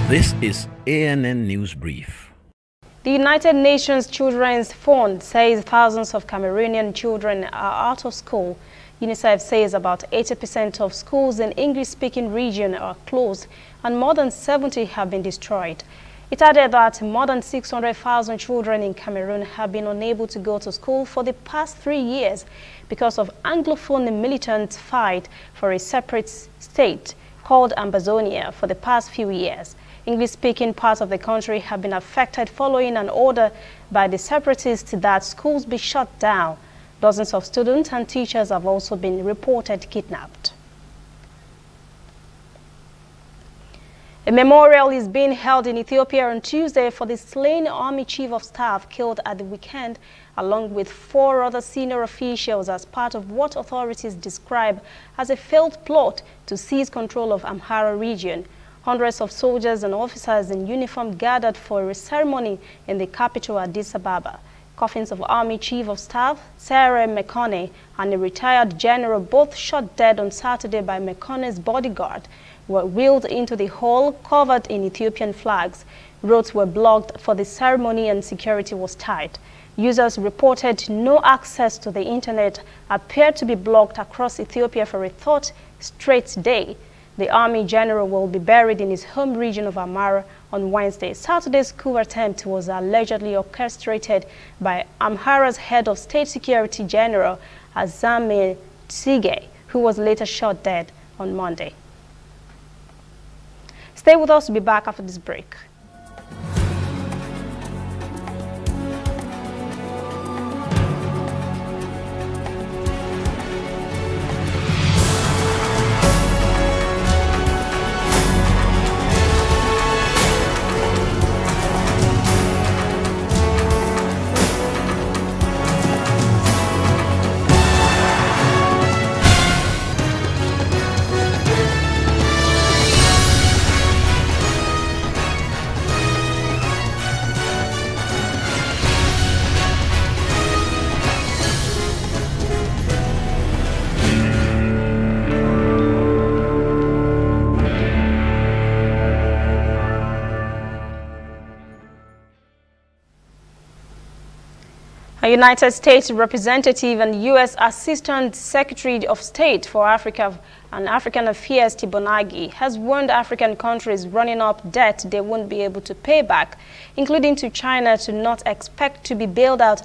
This is ANN News Brief. The United Nations Children's Fund says thousands of Cameroonian children are out of school. UNICEF says about 80% of schools in English-speaking region are closed and more than 70 have been destroyed. It added that more than 600,000 children in Cameroon have been unable to go to school for the past 3 years because of Anglophone militants' fight for a separate state called Ambazonia for the past few years. English-speaking parts of the country have been affected following an order by the separatists that schools be shut down. Dozens of students and teachers have also been reported kidnapped. A memorial is being held in Ethiopia on Tuesday for the slain Army Chief of Staff killed at the weekend, along with 4 other senior officials as part of what authorities describe as a failed plot to seize control of Amhara region. Hundreds of soldiers and officers in uniform gathered for a ceremony in the capital Addis Ababa. Coffins of Army Chief of Staff Sarah Mekone and a retired general, both shot dead on Saturday by Mekone's bodyguard, were wheeled into the hall covered in Ethiopian flags. Roads were blocked for the ceremony and security was tight. Users reported no access to the internet appeared to be blocked across Ethiopia for a third straight day. The Army General will be buried in his home region of Amhara on Wednesday. Saturday's coup attempt was allegedly orchestrated by Amhara's head of State Security General Azame Tsige, who was later shot dead on Monday. Stay with us, we'll be back after this break. A United States representative and U.S. Assistant Secretary of State for Africa and African Affairs Tibonagi has warned African countries running up debt they won't be able to pay back, including to China, to not expect to be bailed out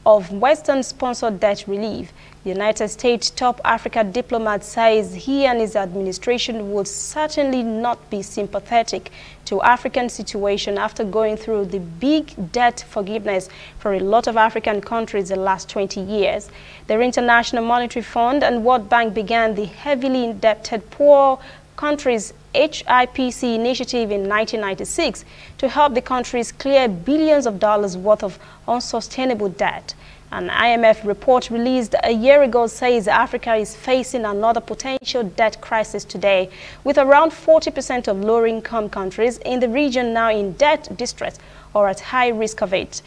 of Western-sponsored debt relief. The United States top Africa diplomat says he and his administration would certainly not be sympathetic to African situation after going through the big debt forgiveness for a lot of African countries the last 20 years. The International Monetary Fund and World Bank began the heavily indebted poor countries HIPC initiative in 1996 to help the countries clear billions of dollars worth of unsustainable debt. An IMF report released a year ago says Africa is facing another potential debt crisis today, with around 40% of lower-income countries in the region now in debt distress or at high risk of it.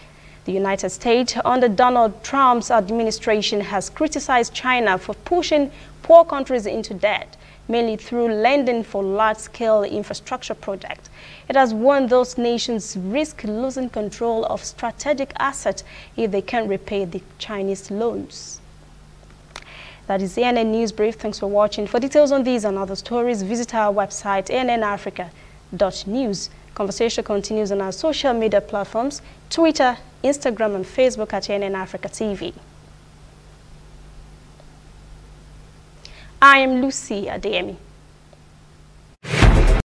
The United States, under Donald Trump's administration, has criticized China for pushing poor countries into debt, mainly through lending for large-scale infrastructure projects. It has warned those nations risk losing control of strategic assets if they can't repay the Chinese loans. That is ANN News Brief. Thanks for watching. For details on these and other stories, visit our website, annafrica.news. Conversation continues on our social media platforms, Twitter, Instagram, and Facebook at ANN Africa TV. I am Lucy Adeyemi.